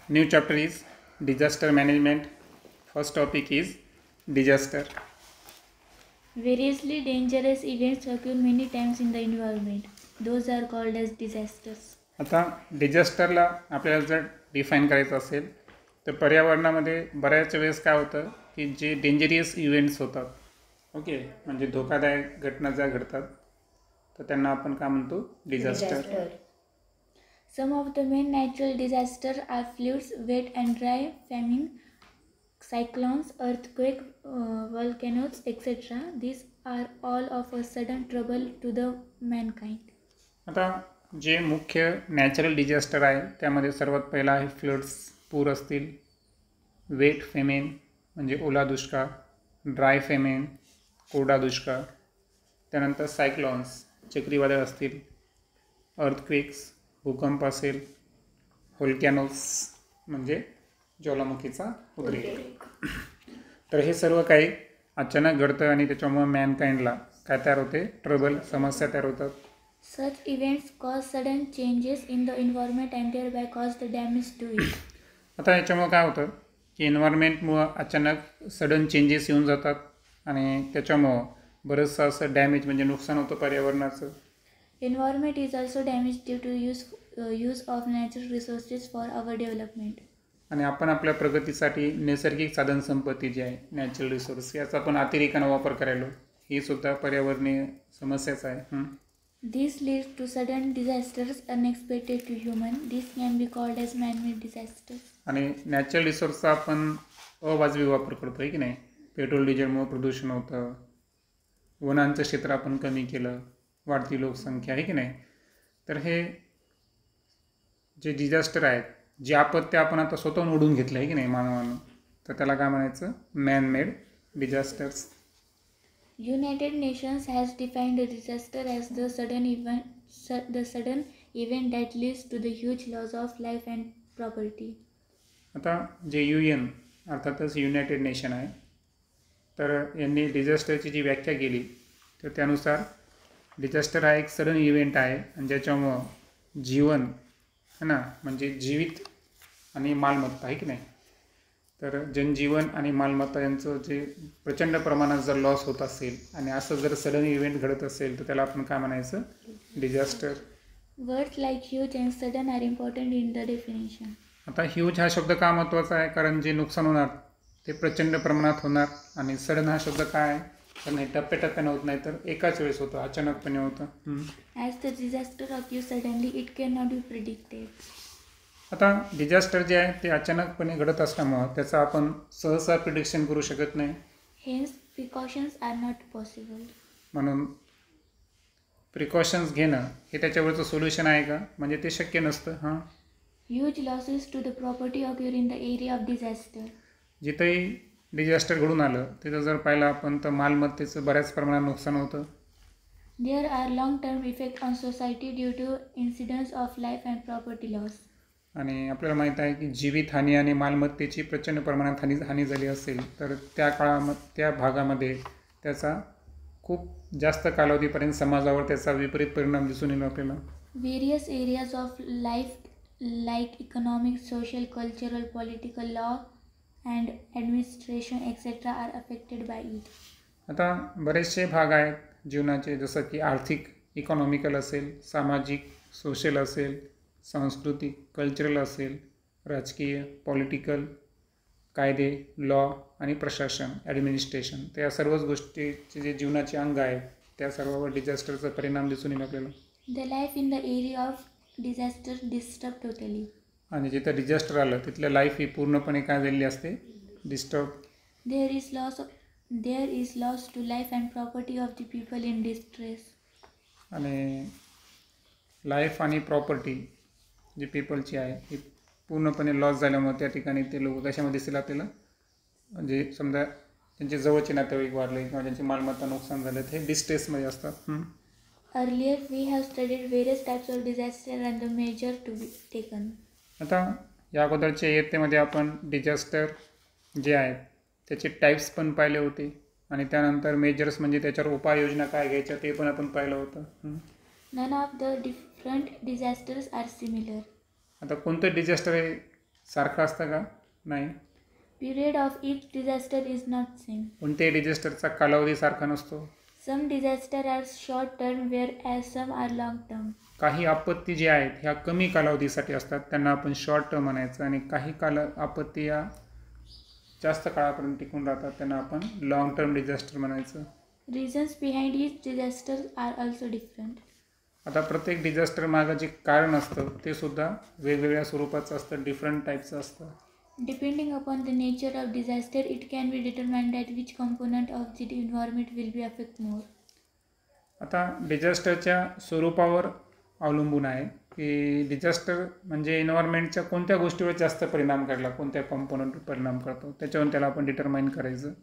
New chapter is disaster management. First topic is disaster. Variously dangerous events occur many times in the environment. Those are called as disasters. आता डिझास्टरला आपल्याला जर define करायचं असेल तर पर्यावरणामध्ये बऱ्याच वेळेस काय होतं की जे डेंजरियस इव्हेंट्स होतात ओके म्हणजे धोकादायक घटना ज्या घडतात तर त्यांना आपण काय म्हणतो disaster. Some of the main natural disasters are floods, wet and dry, famine, cyclones, earthquake, volcanoes, etc. These are all of a sudden trouble to the mankind. आता जे मुख्य नॅचरल डिझास्टर आहे त्यामध्ये सर्वात पहिला आहे फ्लड्स, पूर असतील, वेट फेमेन म्हणजे ओला दुष्काळ, ड्राय फेमेन कोरडा दुष्काळ, त्यानंतर सायक्लॉन्स चक्रीवादळ असतील, अर्थक्वेक्स भूकंप असेल, व्होल्कॅनोज म्हणजे ज्वालामुखीचा उद्रेक. तर हे सर्व काही अचानक घडतं आणि त्याच्यामुळे मॅनकाइंडला काय तयार होते ट्रबल समस्या तयार होतात. Such events cause sudden changes in the environment and thereby cause the damage to it. आता याच्यामुळं काय होतं की एन्व्हायरमेंटमुळं अचानक सडन चेंजेस येऊन जातात आणि त्याच्यामुळं बरंचसं असं डॅमेज म्हणजे नुकसान होतं पर्यावरणाचं. Environment is also damaged due to use of natural resources for our development. आणि आपण आपल्या प्रगतीसाठी नैसर्गिक साधनसंपत्ती जी आहे नॅचरल रिसोर्स याचा आपण अतिरेकानं वापर करायलो ही सुद्धा पर्यावरणीय समस्याच आहे. This leads to sudden disasters unexpected to human. This can be called as man-made disasters. आणि नॅचरल रिसोर्सचा आपण अवाजवी वापर करतो आहे की नाही. पेट्रोल डिझेलमुळे प्रदूषण होतं, वनांचं क्षेत्र आपण कमी केलं, वाढती लोकसंख्या आहे की नाही. तर हे जे डिझास्टर आहेत जी आपत्ती आपण आता स्वतःहून ओढून घेतलं आहे की नाही मानवानं तर त्याला काय म्हणायचं man made disasters. United Nations has defined a disaster as the sudden event that leads to the huge loss of life and property. आता जे UN अर्थातच युनायटेड नेशन आहे तर यांनी डिझास्टरची जी व्याख्या केली तर त्यानुसार डिझास्टर हा एक सडन इव्हेंट आहे आणि ज्याच्यामुळं जीवन है ना म्हणजे जीवित आणि मालमत्ता आहे की नाही. तर जनजीवन आणि मालमत्ता यांचं जे प्रचंड प्रमाणात जर लॉस होत असेल आणि असं जर सडन इव्हेंट घडत असेल तर त्याला आपण काय म्हणायचं disaster. Words like huge and sudden are important in the definition. आता ह्यूज हा शब्द का महत्त्वाचा आहे कारण जे नुकसान होणार ते प्रचंड प्रमाणात होणार आणि सडन हा शब्द काय आहे तर नाही टप्प्याटप्प्यानं होत नाही तर एकाच वेळेस होतं अचानकपणे होतं. As the disaster occurs suddenly, it cannot be predicted. आता डिझास्टर जे आहे ते अचानकपणे घडत असल्यामुळं त्याचं आपण सहसा प्रिडिक्शन करू शकत नाही. Hence, precautions are not possible. म्हणून प्रिकॉशन्स घेणं हे त्याच्यावरचं सोल्युशन आहे का म्हणजे ते शक्य नसतं. Huge losses to the property occur in the area of disaster. जिथंही डिझास्टर घडून आलं तिथं जर पाहिलं आपण तर मालमत्तेचं बऱ्याच प्रमाणात नुकसान होतं. There are long-term effects on society due to incidents of life and property loss. आणि आपल्याला माहीत आहे की जीवितहानी आणि मालमत्तेची प्रचंड प्रमाणात हानी झाली असेल तर त्या भागामध्ये त्याचा खूप जास्त कालावधीपर्यंत समाजावर त्याचा विपरीत परिणाम दिसून येईल आपल्याला. Various areas of life like economic, social, cultural, political, law and administration etc. are affected by it. आता बरेचसे भाग आहेत जीवनाचे जसं की आर्थिक इकॉनॉमिकल असेल, सामाजिक सोशल असेल, सांस्कृतिक कल्चरल असेल, राजकीय पॉलिटिकल, कायदे लॉ आणि प्रशासन ॲडमिनिस्ट्रेशन तर या सर्वच गोष्टीचे जे जीवनाचे अंग आहेत त्या सर्वावर डिझास्टरचा परिणाम दिसून येईल आपल्याला. The life in the area of disaster disturbed totally. आणि जिथं डिझास्टर आलं तिथलं लाईफ ही पूर्णपणे काय झालेली असते disturb. There is loss to life and property of the people in distress. आणि लाईफ आणि प्रॉपर्टी जी पीपलची आहे ही पूर्णपणे लॉस झाल्यामुळे त्या ठिकाणी ते लोक कशामध्ये दिसेल आपल्याला म्हणजे समजा त्यांचे जवळचे नातेवाईक वाढले किंवा त्यांची मालमत्ता नुकसान झालं हे डिस्ट्रेसमध्ये असतात. Earlier we have studied various types of disaster and the measures to be taken. आता या अगोदरच्या इयत्तेमध्ये आपण डिझास्टर जे आहेत त्याचे टाईप्स पण पाहिले होते आणि त्यानंतर मेजर्स म्हणजे त्याच्यावर उपाययोजना काय घ्यायच्या ते पण आपण पाहिलं होतं. None of the different disasters are similar. आता कोणतं डिझास्टर आहे सारखं असतं का? नाही. Period of each disaster is not same. कोणत्याही डिझास्टरचा कालावधी सारखा नसतो. Some disasters are short term whereas some are long term. काही आपत्ती जे आहेत ह्या कमी कालावधीसाठी असतात, त्यांना आपण शॉर्ट टर्म म्हणायचं, आणि काही आपत्ती या जास्त काळापर्यंत टिकून राहतात, त्यांना आपण लॉंग टर्म डिझास्टर म्हणायचं. Reasons behind each disaster are also different. आता प्रत्येक डिझास्टर मागं जे कारण असतं ते सुद्धा वेगवेगळ्या स्वरूपाचं असतं, डिफरंट टाईपचं असतं. Depending upon the nature of disaster, it can be determined that which component of the environment will be affected more. आता डिझास्टरच्या स्वरूपावर अवलंबून आहे की डिझास्टर म्हणजे एन्व्हायरमेंटच्या कोणत्या गोष्टीवर जास्त परिणाम करला, कोणत्या कॉम्पोनंटवर परिणाम करतो, त्याच्यावरून त्याला आपण डिटरमाइन करायचं.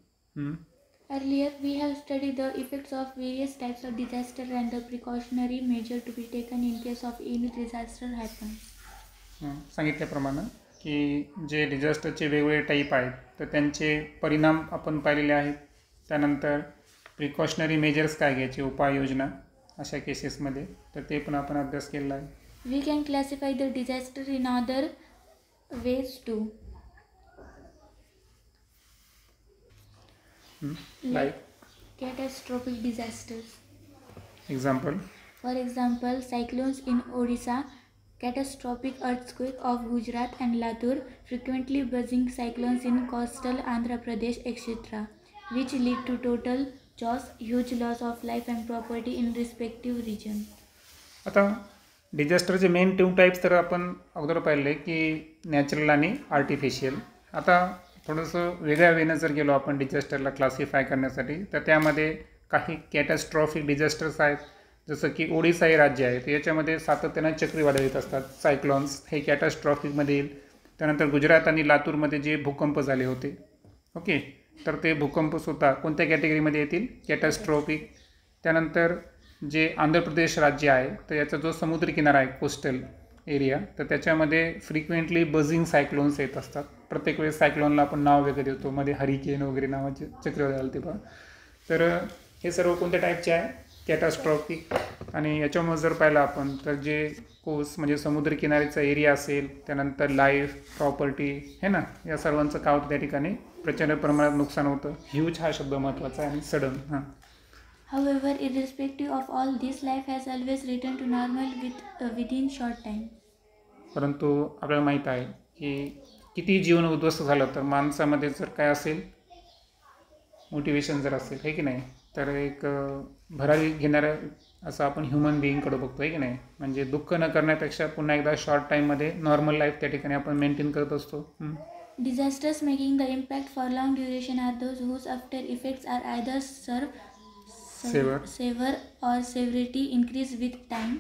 Earlier, we have studied the effects of various types of disaster and the precautionary measure to be taken in case of any disaster happens. सांगितल्याप्रमाणे की जे डिझास्टरचे वेगवेगळे टाईप आहेत तर त्यांचे परिणाम आपण पाहिलेले आहेत. त्यानंतर प्रिकॉशनरी मेजर्स काय घ्यायचे, उपाययोजना अशा केसेसमध्ये, तर ते पण आपण अभ्यास केलेला आहे. We can classify the disaster in other ways too. Like catastrophic disasters. example. For example, cyclones in Odisha, catastrophic earthquake of Gujarat and Latur, frequently buzzing cyclones in coastal Andhra Pradesh, etc., which lead to total loss, huge loss of life and property in respective region. आता डिझास्टरचे main 2 types तर आपण अगोदर पाहिले की natural आणि artificial. आता थोडंसं वेगळ्या वेनं जर गेलो आपण डिझास्टरला क्लासिफाय करण्यासाठी, तर त्यामध्ये काही कॅटॅस्ट्रॉफिक डिझास्टर्स आहेत, जसं की ओडिसा हे राज्य आहे, तर याच्यामध्ये सातत्यानं चक्रीवादळ येत असतात, सायक्लॉन्स, हे कॅटॅस्ट्रॉफिकमध्ये येईल. त्यानंतर गुजरात आणि लातूरमध्ये जे भूकंप झाले होते, ओके, तर ते भूकंपसुद्धा कोणत्या कॅटेगरीमध्ये येतील, कॅटॅस्ट्रॉफिक. त्यानंतर जे आंध्र प्रदेश राज्य आहे तर याचा जो समुद्री किनारा आहे, कोस्टल एरिया, तर त्याच्यामध्ये फ्रिक्वेंटली बझिंग सायक्लोन्स येत असतात. प्रत्येक वेळेस सायक्लोनला आपण नाव वेगळं देतो, मध्ये हरिकेन वगैरे नावाचे चक्रीवादळ आले ते पहा. तर हे सर्व कोणत्या टाईपचे आहे, कॅटॅस्ट्रॉफिक. आणि याच्यामुळे जर पाहिलं आपण तर जे कोस्ट म्हणजे समुद्रकिनाऱ्याचा एरिया असेल, त्यानंतर लाईफ, प्रॉपर्टी, हे ना, या सर्वांचं काय होतं त्या ठिकाणी प्रचंड प्रमाणात नुकसान होतं. ह्यूज हा शब्द महत्त्वाचा आहे, आणि sudden. However, irrespective of all this, life has always returned to normal within short time. परंतु आपल्याला माहीत आहे की किती जीवन उद्ध्वस्त झालं तर माणसामध्ये जर काय असेल, मोटिवेशन जर असेल, हे की नाही, तर एक भरारी घेणारं असं आपण ह्युमन बिईंगकडे बघतो, आहे की नाही. म्हणजे दुःख न करण्यापेक्षा पुन्हा एकदा शॉर्ट टाईममध्ये नॉर्मल लाईफ त्या ठिकाणी आपण मेंटेन करत असतो. Disasters making the impact for long duration are those whose after effects are either severe or severity increase with time.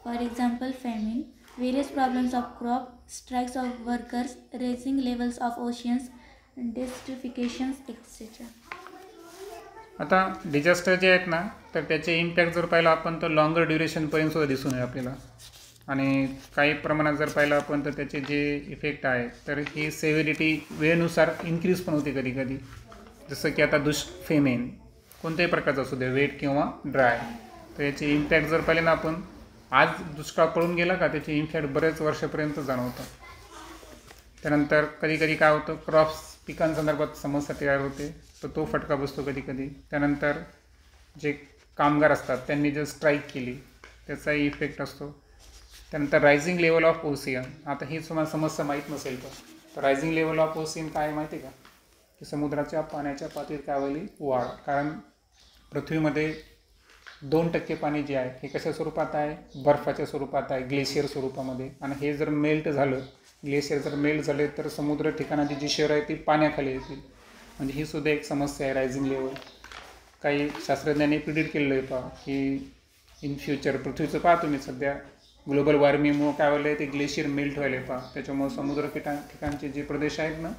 For example, famine, various problems of crop, strikes of workers, rising levels of oceans, desertifications, etc. आता disaster जे आहेत ना, तर त्याचे impact जर पाहिलं आपण तर लॉंगर ड्युरेशनपर्यंत सुद्धा दिसून येईल आपल्याला. आणि काही प्रमाणात जर पाहिलं आपण तर त्याचे जे इफेक्ट आहे तर ही सेव्हिरिटी वेळेनुसार इन्क्रीज पण होते कधी कधी. जसं की आता फेमेन कोणत्याही प्रकारचा असू दे, वेट किंवा ड्राय, तर याचे इम्पॅक्ट जर पाहिले ना आपण, आज दुष्काळ पळून गेला का त्याचे इम्पॅक्ट बरेच वर्षापर्यंत जाणवतात. त्यानंतर कधी कधी काय होतं, क्रॉप्स पिकांसंदर्भात समस्या तयार होते, तर तो फटका बसतो कधी कधी. त्यानंतर जे कामगार असतात त्यांनी जर स्ट्राईक केली त्याचाही इफेक्ट असतो. त्यानंतर रायझिंग लेवल ऑफ ओशियन, आता ही तुम्हाला समस्या माहीत नसेल तर रायझिंग लेवल ऑफ ओशियन काय माहिती आहे का, की समुद्राच्या पाण्याच्या पातळीत काय होईल, वाढ. कारण पृथ्वीमध्ये 2% पाणी जे आहे हे कशा स्वरूपात आहे, बर्फाच्या स्वरूपात आहे, ग्लेशियर स्वरूपामध्ये. आणि हे जर मेल्ट झालं, ग्लेशियर जर मेल्ट झाले तर समुद्र ठिकाणाची जी शहरं आहे ती पाण्याखाली येतील. म्हणजे ही सुद्धा एक समस्या आहे, रायझिंग लेवल. काही शास्त्रज्ञांनी प्रिडिक्ट केलेलं आहे पहा की इन फ्युचर पृथ्वीचं पहा तुम्ही, सध्या ग्लोबल वॉर्मिंगमुळं काय व्हायलं आहे, ते ग्लेशियर मेल्ट व्हायला आहे पहा. त्याच्यामुळं समुद्र ठिकाणचे जे प्रदेश आहेत ना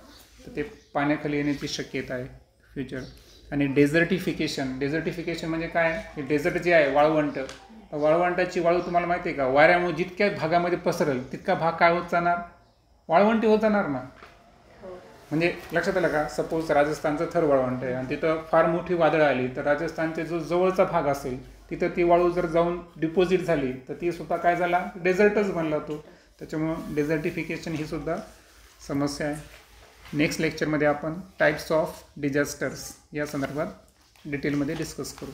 तर ते पाण्याखाली येण्याची शक्यता आहे फ्युचर. आणि डेझर्टिफिकेशन म्हणजे काय, हे डेझर्ट जे आहे वाळवंट, वाळवंटाची वाळू तुम्हाला माहिती आहे का, वाऱ्यामुळे जितक्या भागामध्ये पसरेल तितका भाग काय होत जाणार, वाळवंटी होत जाणार ना. म्हणजे लक्षात आलं का, सपोज राजस्थानचं थर वाळवंट आहे आणि तिथं फार मोठी वादळं आली तर राजस्थानचे जो जवळचा भाग असेल तिथं ती वाळू जर जाऊन डिपॉझिट झाली तर ती सुद्धा काय झाला, डेझर्टच बनला तो. त्याच्यामुळं डेझर्टिफिकेशन ही सुद्धा समस्या आहे. नेक्स्ट लेक्चरमध्ये आपण टाईप्स ऑफ डिझास्टर्स या संदर्भात डिटेलमध्ये डिस्कस करू.